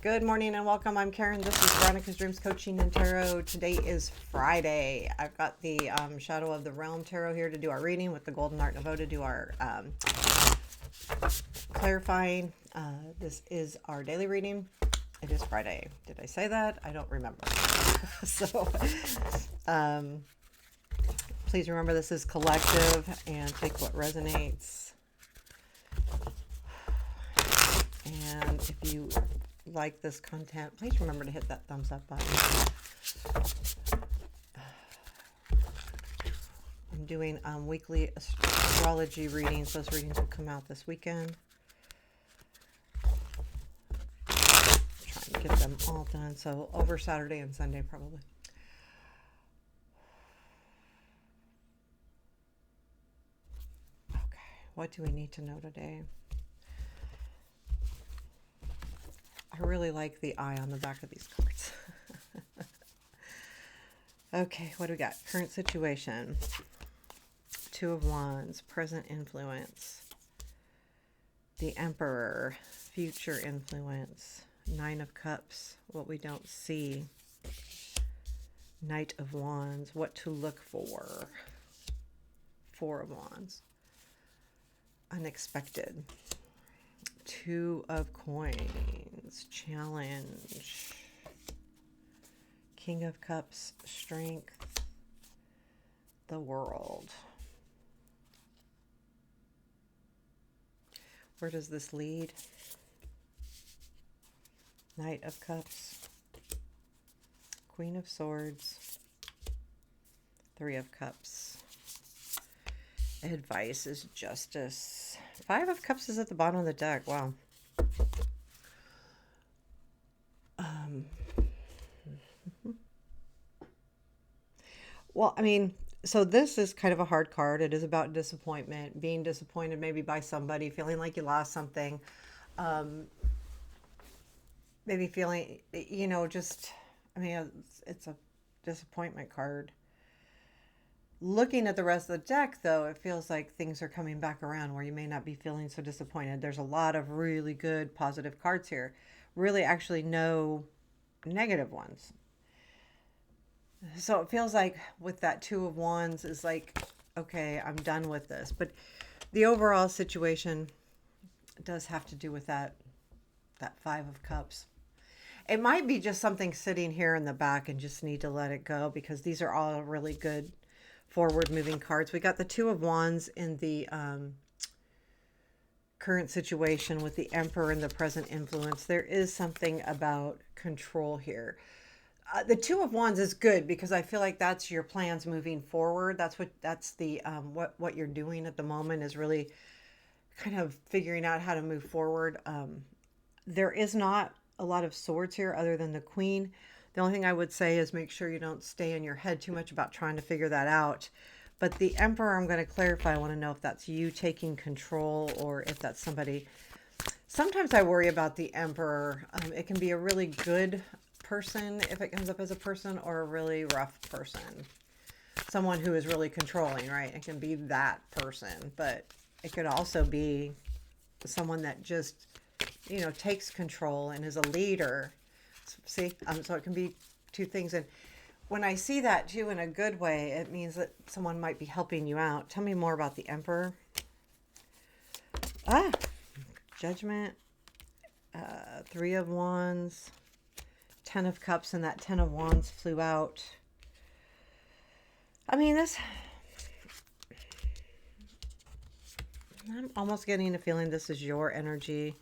Good morning and welcome. I'm Karen. This is Veronica's Dreams Coaching and Tarot. Today is Friday. I've got the Shadow of the Realm Tarot here to do our reading with the Golden Art Nouveau to do our clarifying. This is our daily reading. It is Friday. Did I say that? I don't remember. So please remember this is collective and take what resonates. And if you like this content, please remember to hit that thumbs up button. I'm doing weekly astrology readings. Those readings will come out this weekend. Trying to get them all done. So over Saturday and Sunday probably. Okay, what do we need to know today? I really like the eye on the back of these cards. Okay, what do we got? Current situation. Two of Wands, present influence. The Emperor, future influence. Nine of Cups, what we don't see. Knight of Wands, what to look for. Four of Wands, unexpected. Two of Coins, challenge. King of Cups, strength. The World. Where does this lead? Knight of Cups. Queen of Swords. Three of Cups. Advice is justice. Five of Cups is at the bottom of the deck. Wow. Well, I mean, so this is kind of a hard card. It is about disappointment, being disappointed maybe by somebody, feeling like you lost something. Maybe feeling, just, I mean, it's a disappointment card. Looking at the rest of the deck, though, it feels like things are coming back around where you may not be feeling so disappointed. There's a lot of really good positive cards here. Really, actually, no negative ones. So it feels like with that Two of Wands is like, okay, I'm done with this. But the overall situation does have to do with that Five of Cups. It might be just something sitting here in the back and just need to let it go because these are all really good forward moving cards. We got the Two of Wands in the current situation with the Emperor and the present influence. There is something about control here. The Two of Wands is good because I feel like that's your plans moving forward. That's the what you're doing at the moment is really kind of figuring out how to move forward. There is not a lot of swords here other than the Queen. The only thing I would say is make sure you don't stay in your head too much about trying to figure that out. But the Emperor, I'm going to clarify. I want to know if that's you taking control or if that's somebody. Sometimes I worry about the Emperor. It can be a really good person if it comes up as a person or a really rough person. Someone who is really controlling, right? It can be that person, but it could also be someone that just, takes control and is a leader. See, so it can be two things. And when I see that too in a good way, it means that someone might be helping you out. Tell me more about the Emperor. Judgment. Three of Wands. Ten of Cups, and that Ten of Wands flew out. I mean, I'm almost getting a feeling this is your energy.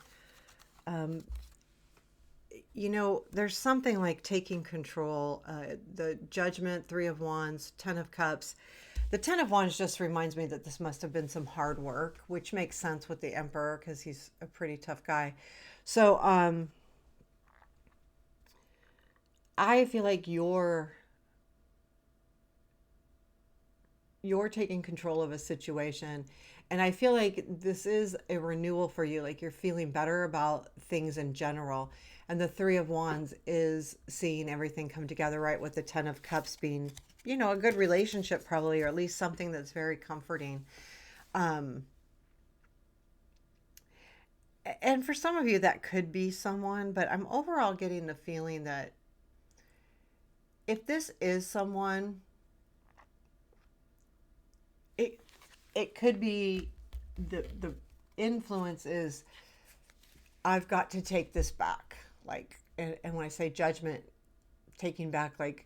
There's something like taking control. The Judgment, Three of Wands, Ten of Cups. The Ten of Wands just reminds me that this must have been some hard work, which makes sense with the Emperor because he's a pretty tough guy. So, I feel like you're taking control of a situation, and I feel like this is a renewal for you. Like you're feeling better about things in general. And the Three of Wands is seeing everything come together, right? With the Ten of Cups being, a good relationship probably, or at least something that's very comforting. And for some of you, that could be someone, but I'm overall getting the feeling that if this is someone, it it could be the influence is I've got to take this back. Like, and when I say judgment, taking back, like,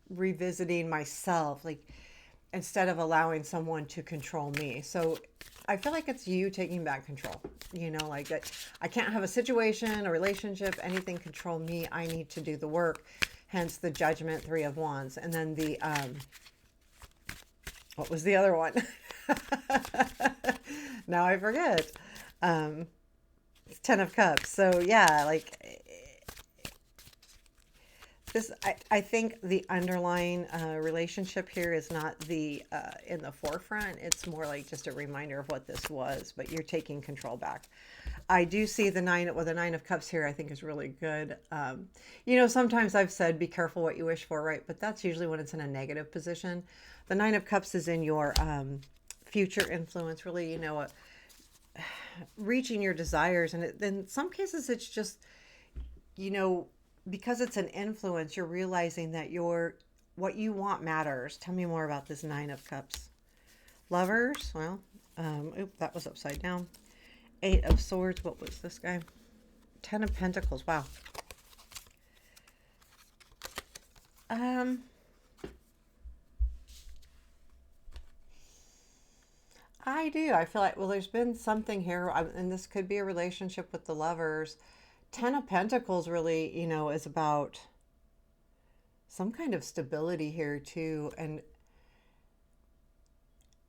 revisiting myself, like, instead of allowing someone to control me. So I feel like it's you taking back control. Like that, I can't have a situation, a relationship, anything control me. I need to do the work. Hence the judgment, Three of Wands. And then the, what was the other one? Now I forget. Um, Ten of Cups. So yeah, like this, I think the underlying relationship here is not the in the forefront. It's more like just a reminder of what this was, but you're taking control back. I do see the Nine of Cups here. I think is really good. Sometimes I've said be careful what you wish for, right? But that's usually when it's in a negative position. The Nine of Cups is in your future influence, really. Reaching your desires, and in some cases, it's just you know because it's an influence, you're realizing that what you want matters. Tell me more about this Nine of Cups. Lovers, well, that was upside down. Eight of Swords, what was this guy? Ten of Pentacles, wow. um I do. I feel like, well, there's been something here, and this could be a relationship with the lovers. Ten of Pentacles really, is about some kind of stability here too, and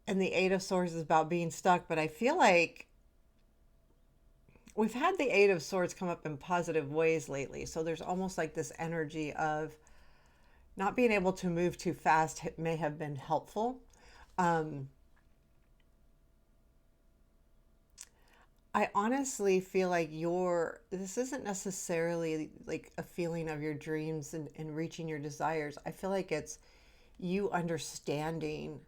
the Eight of Swords is about being stuck. But I feel like we've had the Eight of Swords come up in positive ways lately, so there's almost like this energy of not being able to move too fast may have been helpful. Um, I honestly feel like this isn't necessarily like a feeling of your dreams and reaching your desires. I feel like it's you understanding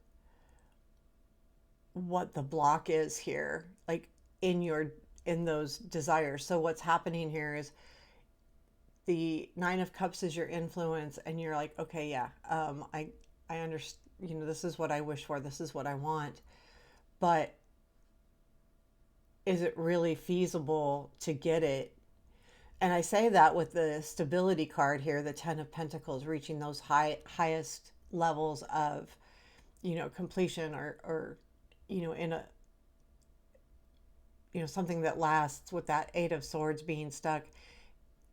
what the block is here, like in those desires. So what's happening here is the Nine of Cups is your influence, and you're like, okay, yeah, I understand. This is what I wish for. This is what I want, but is it really feasible to get it? And I say that with the stability card here, the Ten of Pentacles, reaching those highest levels of, completion, or in a, something that lasts, with that Eight of Swords being stuck.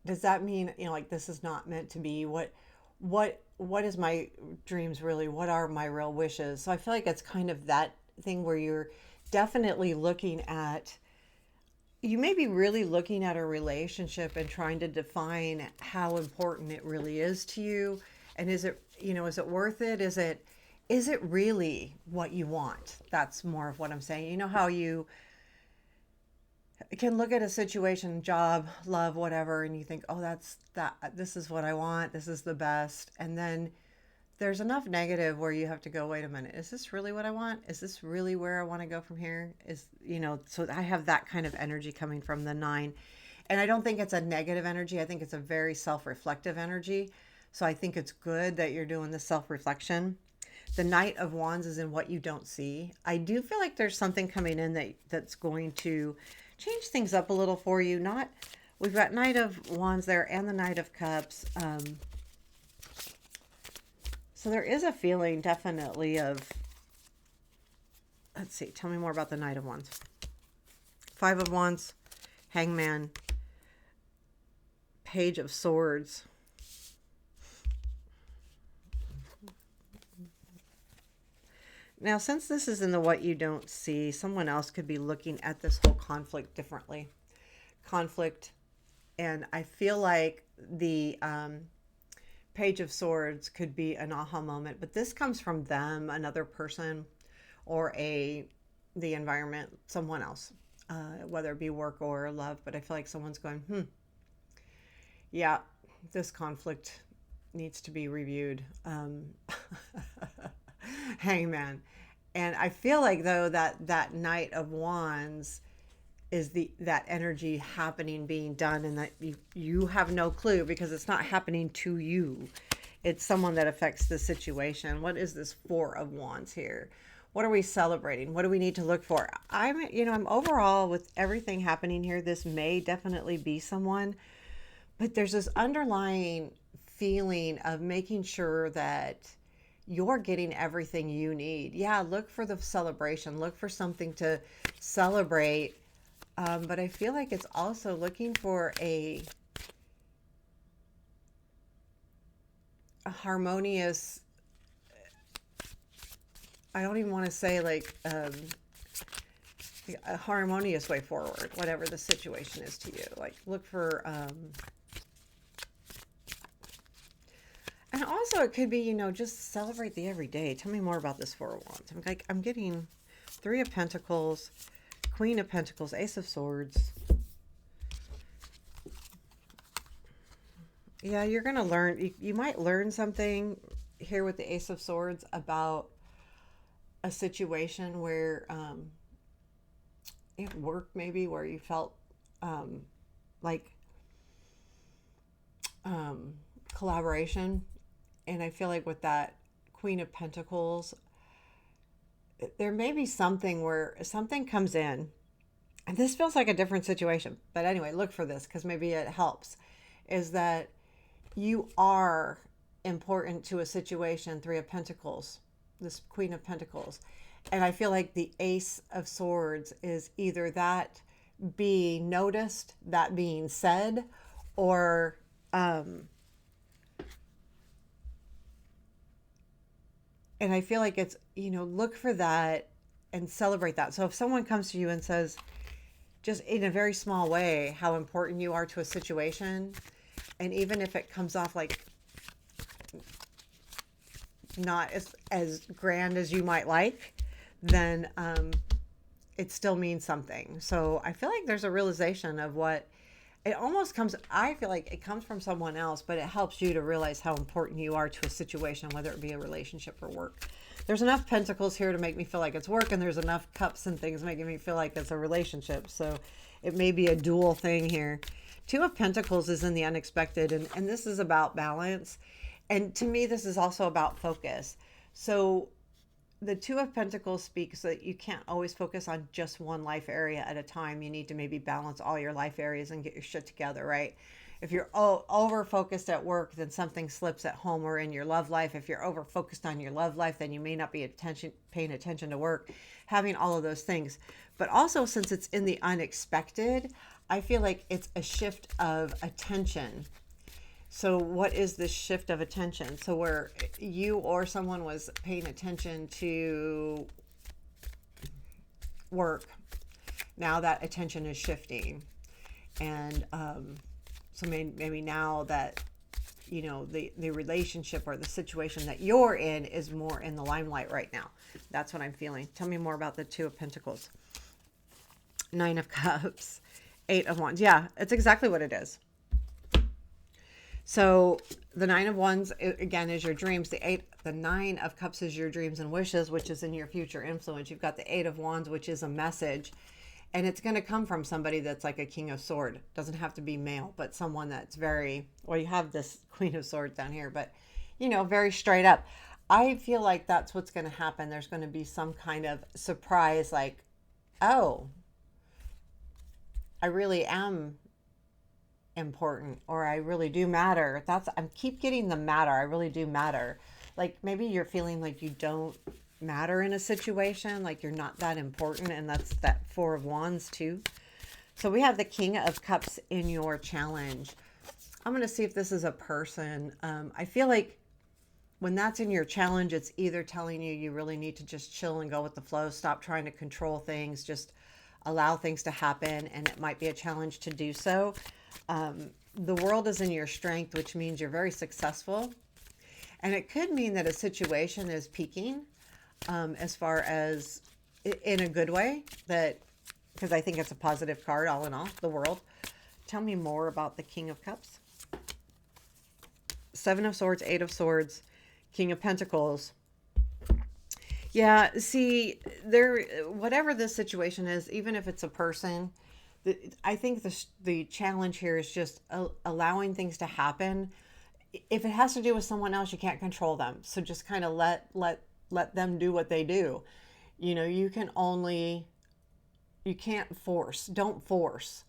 Does that mean, like, this is not meant to be? What is my dreams really? What are my real wishes? So I feel like it's kind of that thing where you're definitely looking at, you may be really looking at a relationship and trying to define how important it really is to you. And is it worth it? Is it really what you want? That's more of what I'm saying. You know how you can look at a situation, job, love, whatever, and you think, oh, this is what I want. This is the best. And then there's enough negative where you have to go, wait a minute, is this really what I want? Is this really where I want to go from here? So I have that kind of energy coming from the nine. And I don't think it's a negative energy. I think it's a very self-reflective energy. So I think it's good that you're doing the self-reflection. The Knight of Wands is in what you don't see. I do feel like there's something coming in that's going to change things up a little for you. We've got Knight of Wands there and the Knight of Cups. So there is a feeling definitely of, let's see, tell me more about the Knight of Wands. Five of Wands, Hangman, Page of Swords. Now, since this is in the what you don't see, someone else could be looking at this whole conflict differently. Conflict, and I feel like the Page of Swords could be an aha moment, but this comes from them, another person, or the environment, someone else, whether it be work or love. But I feel like someone's going, yeah, this conflict needs to be reviewed. Hangman. And I feel like, though, that Knight of Wands is the that energy happening, being done, and that you have no clue because it's not happening to you. It's someone that affects the situation. What is this Four of Wands here? What are we celebrating? What do we need to look for? I'm overall with everything happening here. This may definitely be someone, but there's this underlying feeling of making sure that you're getting everything you need. Yeah, look for the celebration, look for something to celebrate. But I feel like it's also looking for a harmonious, I don't even want to say like a harmonious way forward, whatever the situation is to you. Like look for, and also it could be, just celebrate the everyday. Tell me more about this Four of Wands. I'm getting Three of Pentacles, Queen of Pentacles, Ace of Swords. Yeah, you're going to learn. You might learn something here with the Ace of Swords about a situation where, at work maybe, where you felt like collaboration. And I feel like with that Queen of Pentacles, there may be something where something comes in, and this feels like a different situation. But anyway, look for this because maybe it helps. Is that you are important to a situation, Three of Pentacles, this Queen of Pentacles. And I feel like the Ace of Swords is either that being noticed, that being said, or and I feel like it's, look for that and celebrate that. So if someone comes to you and says, just in a very small way, how important you are to a situation, and even if it comes off like not as grand as you might like, then it still means something. So I feel like there's a realization of what it almost comes, I feel like it comes from someone else, but it helps you to realize how important you are to a situation, whether it be a relationship or work. There's enough pentacles here to make me feel like it's work, and there's enough cups and things making me feel like it's a relationship. So it may be a dual thing here. Two of Pentacles is in the unexpected, and this is about balance. And to me, this is also about focus. So the Two of Pentacles speaks that you can't always focus on just one life area at a time. You need to maybe balance all your life areas and get your shit together, right? If you're over focused at work, then something slips at home or in your love life. If you're over focused on your love life, then you may not be paying attention to work, having all of those things. But also, since it's in the unexpected, I feel like it's a shift of attention. So what is this shift of attention? So where you or someone was paying attention to work, now that attention is shifting. And so maybe now that, the relationship or the situation that you're in is more in the limelight right now. That's what I'm feeling. Tell me more about the Two of Pentacles. Nine of Cups, Eight of Wands. Yeah, it's exactly what it is. So the Nine of Wands, again, is your dreams. The Nine of Cups is your dreams and wishes, which is in your future influence. You've got the Eight of Wands, which is a message. And it's going to come from somebody that's like a King of Swords. Doesn't have to be male, but someone that's very, well, you have this Queen of Swords down here, but, very straight up. I feel like that's what's going to happen. There's going to be some kind of surprise, like, oh, I really am important, or I really do matter. I keep getting the matter. I really do matter. Like maybe you're feeling like you don't matter in a situation, like you're not that important, and that's that Four of Wands too. So we have the King of Cups in your challenge. I'm going to see if this is a person. I feel like when that's in your challenge, it's either telling you really need to just chill and go with the flow, stop trying to control things, just allow things to happen, and it might be a challenge to do so. The world is in your strength, which means you're very successful. And it could mean that a situation is peaking, as far as in a good way, that because I think it's a positive card all in all, the world. Tell me more about the King of Cups. Seven of Swords, Eight of Swords, King of Pentacles. Yeah, see, whatever this situation is, even if it's a person, I think the challenge here is just allowing things to happen. If it has to do with someone else, you can't control them. So just kind of let them do what they do. You know, you can't force. Don't force.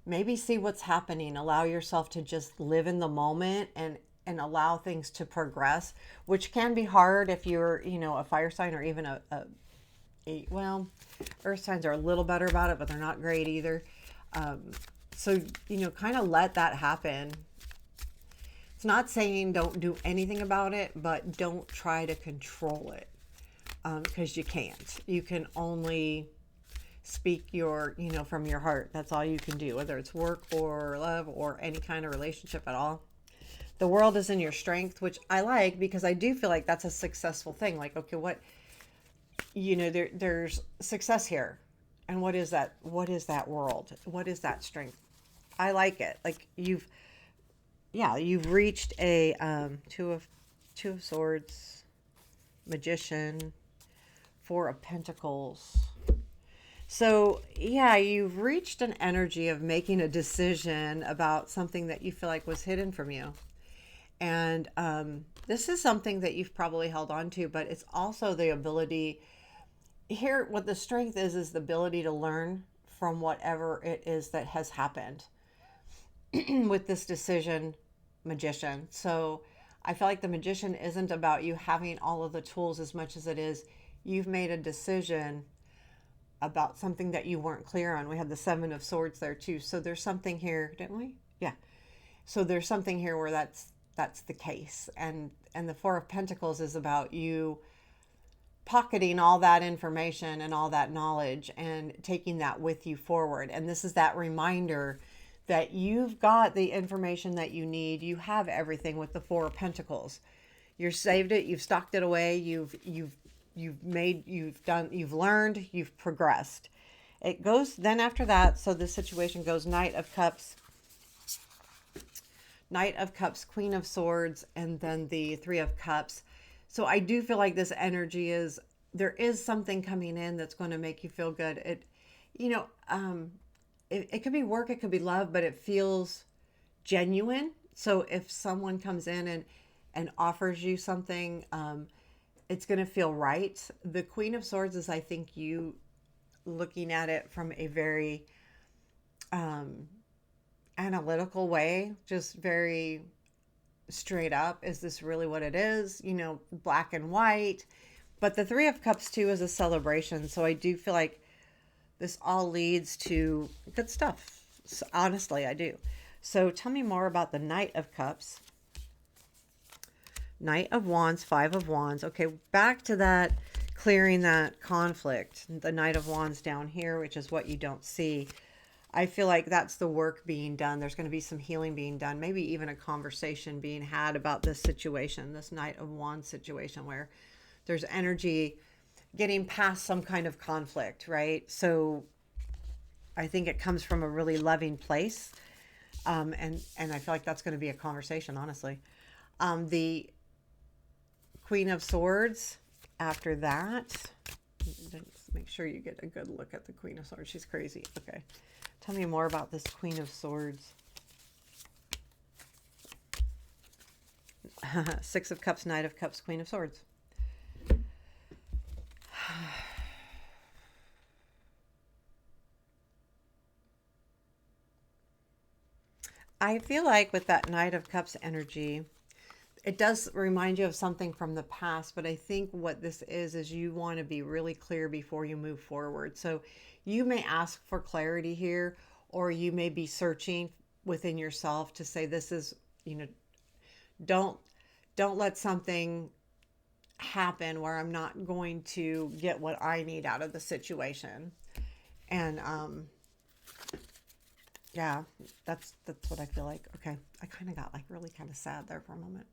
Maybe see what's happening. Allow yourself to just live in the moment and allow things to progress, which can be hard if you're, you know, a fire sign or even well, earth signs are a little better about it, but they're not great either. Um, so, you know, kind of let that happen. It's not saying don't do anything about it, but don't try to control it, because you can't. You can only speak your, you know, from your heart. That's all you can do, whether it's work or love or any kind of relationship at all. The world is in your strength, which I like because I do feel like that's a successful thing. Like, okay, what, you know, there's success here. And what is that? What is that world? What is that strength? I like it. Like you've reached a two of swords, magician, four of pentacles. So, yeah, you've reached an energy of making a decision about something that you feel like was hidden from you. And this is something that you've probably held on to, but it's also the ability here. What the strength is the ability to learn from whatever it is that has happened with this decision, magician. So I feel like the magician isn't about you having all of the tools as much as it is you've made a decision about something that you weren't clear on. We had the seven of swords there too. So there's something here, didn't we? Yeah. So there's something here where that's the case. And the four of pentacles is about you pocketing all that information and all that knowledge and taking that with you forward. And this is that reminder that you've got the information that you need. You have everything with the four of pentacles. You've saved it, you've stocked it away, you've learned, you've progressed. It goes then after that, so the situation goes Knight of Cups, Queen of Swords, and then the Three of Cups. So I do feel like this energy there is something coming in that's going to make you feel good. You know, it could be work, it could be love, but it feels genuine. So if someone comes in and offers you something, it's going to feel right. The Queen of Swords is, I think, you looking at it from a very analytical way, just very straight up. Is this really what it is? You know, black and white. But the Three of Cups too is a celebration. So I do feel like this all leads to good stuff. So honestly, I do. So tell me more about the Knight of Cups. Knight of Wands, Five of Wands. Okay, back to that, clearing that conflict. The Knight of Wands down here, which is what you don't see. I feel like that's the work being done. There's going to be some healing being done, maybe even a conversation being had about this situation, this Knight of Wands situation, where there's energy getting past some kind of conflict, right? So I think it comes from a really loving place. And I feel like that's going to be a conversation, honestly. The Queen of Swords after that. Let's make sure you get a good look at the Queen of Swords. She's crazy. Okay. Tell me more about this Queen of Swords. Six of Cups, Knight of Cups, Queen of Swords. I feel like with that Knight of Cups energy, it does remind you of something from the past, but I think what this is you want to be really clear before you move forward. So you may ask for clarity here, or you may be searching within yourself to say, this is, you know, don't let something happen where I'm not going to get what I need out of the situation. And yeah, that's what I feel like. Okay, I kind of got like really kind of sad there for a moment.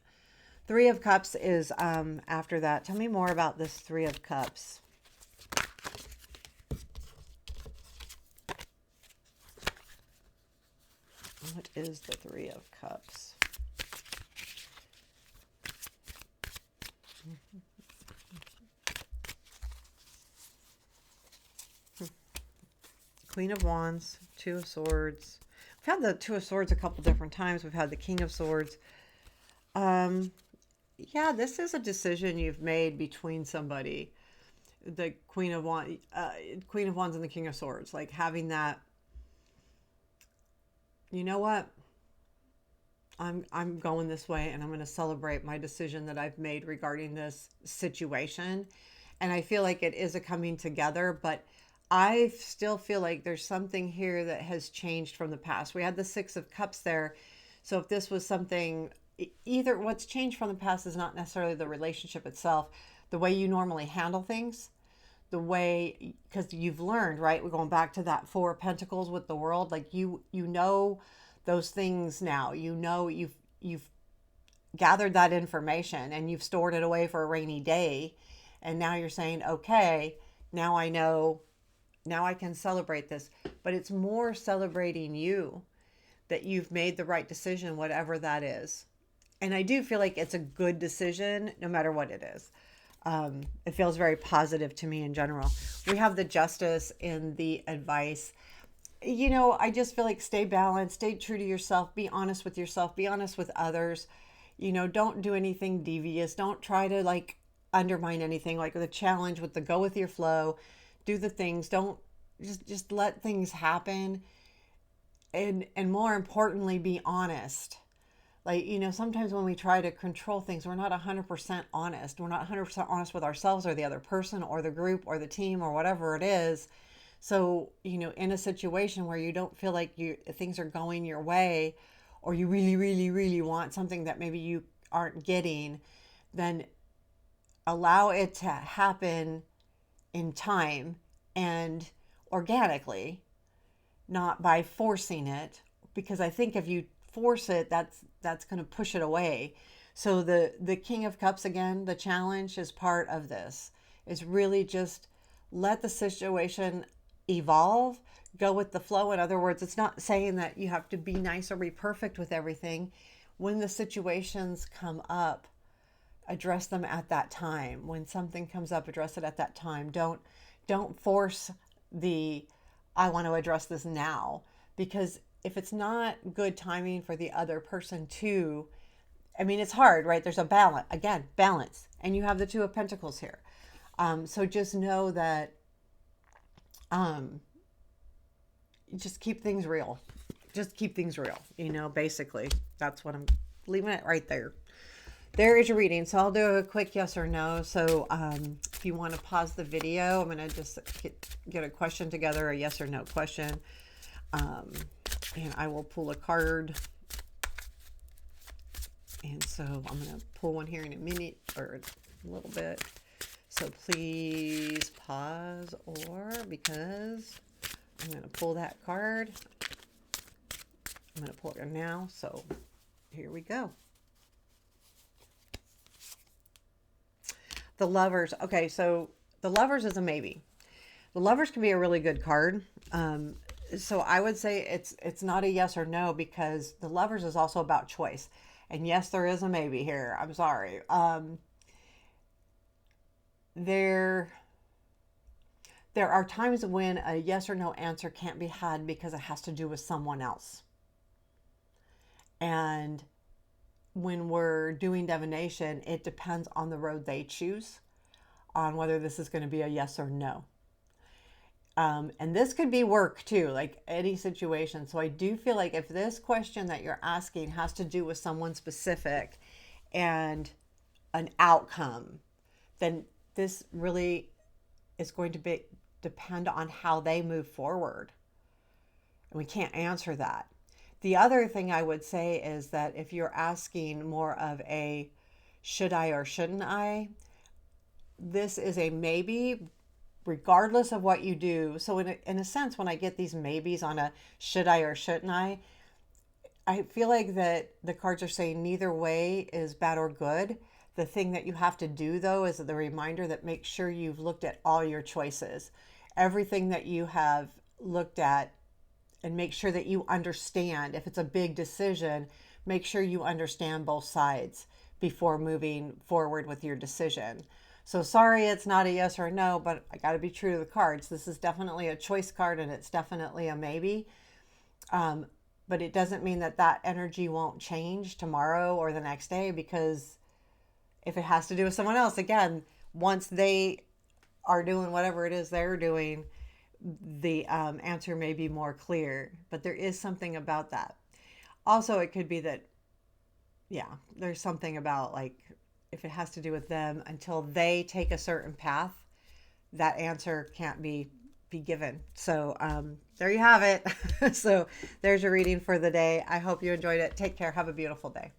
Three of Cups is after that. Tell me more about this Three of Cups. What is the Three of Cups? Queen of Wands, Two of Swords. We've had the Two of Swords a couple different times. We've had the King of Swords. Um, yeah, this is a decision you've made between somebody. The Queen of Wands and the King of Swords. Like having that, you know what? I'm going this way and I'm going to celebrate my decision that I've made regarding this situation. And I feel like it is a coming together, but I still feel like there's something here that has changed from the past. We had the Six of Cups there. So if this was something, either what's changed from the past is not necessarily the relationship itself, the way you normally handle things, the way, because you've learned, right? We're going back to that Four of Pentacles with the World. Like you know those things now. You know you've gathered that information and you've stored it away for a rainy day. And now you're saying, okay, now I know, now I can celebrate this. But it's more celebrating you, that you've made the right decision, whatever that is. And I do feel like it's a good decision, no matter what it is. It feels very positive to me in general. We have the Justice in the advice. You know, I just feel like stay balanced, stay true to yourself, be honest with yourself, be honest with others. You know, don't do anything devious. Don't try to like undermine anything, like the challenge with the go with your flow. Do the things. Don't just let things happen. And more importantly, be honest. Like, you know, sometimes when we try to control things, we're not 100% honest. We're not 100% honest with ourselves or the other person or the group or the team or whatever it is. So, you know, in a situation where you don't feel like things are going your way, or you really, really, really want something that maybe you aren't getting, then allow it to happen in time and organically, not by forcing it. Because I think if you force it, that's going to push it away. So the King of Cups, again, the challenge is part of this. Is really just let the situation evolve, go with the flow. In other words, it's not saying that you have to be nice or be perfect with everything. When the situations come up, address them at that time. When something comes up, address it at that time. Don't force the I want to address this now, because if it's not good timing for the other person too, I mean, it's hard, right? There's a balance, again, balance. And you have the Two of Pentacles here. So just know that just keep things real. Just keep things real, you know, basically. That's what I'm leaving it right there. There is your reading. So I'll do a quick yes or no. So if you want to pause the video, I'm going to just get a question together, a yes or no question. And I will pull a card. And so I'm going to pull one here in a minute or a little bit. So please pause, or because I'm going to pull that card. I'm going to pull it now. So here we go. The Lovers. Okay, so the Lovers is a maybe. The Lovers can be a really good card. So I would say it's not a yes or no, because the Lovers is also about choice. And yes, there is a maybe here. I'm sorry. There are times when a yes or no answer can't be had because it has to do with someone else. And when we're doing divination, it depends on the road they choose on whether this is going to be a yes or no. And this could be work too, like any situation. So I do feel like if this question that you're asking has to do with someone specific and an outcome, then this really is going to depend on how they move forward. And we can't answer that. The other thing I would say is that if you're asking more of a should I or shouldn't I, this is a maybe, regardless of what you do. So in a sense, when I get these maybes on a should I or shouldn't I feel like that the cards are saying neither way is bad or good. The thing that you have to do, though, is the reminder that make sure you've looked at all your choices, everything that you have looked at, and make sure that you understand. If it's a big decision, make sure you understand both sides before moving forward with your decision. So sorry, it's not a yes or no, but I got to be true to the cards. This is definitely a choice card, and it's definitely a maybe. Um, but it doesn't mean that that energy won't change tomorrow or the next day, because if it has to do with someone else, again, once they are doing whatever it is they're doing, the answer may be more clear. But there is something about that. Also, it could be that, yeah, there's something about, like, if it has to do with them, until they take a certain path, that answer can't be given. So there you have it. So there's your reading for the day. I hope you enjoyed it. Take care. Have a beautiful day.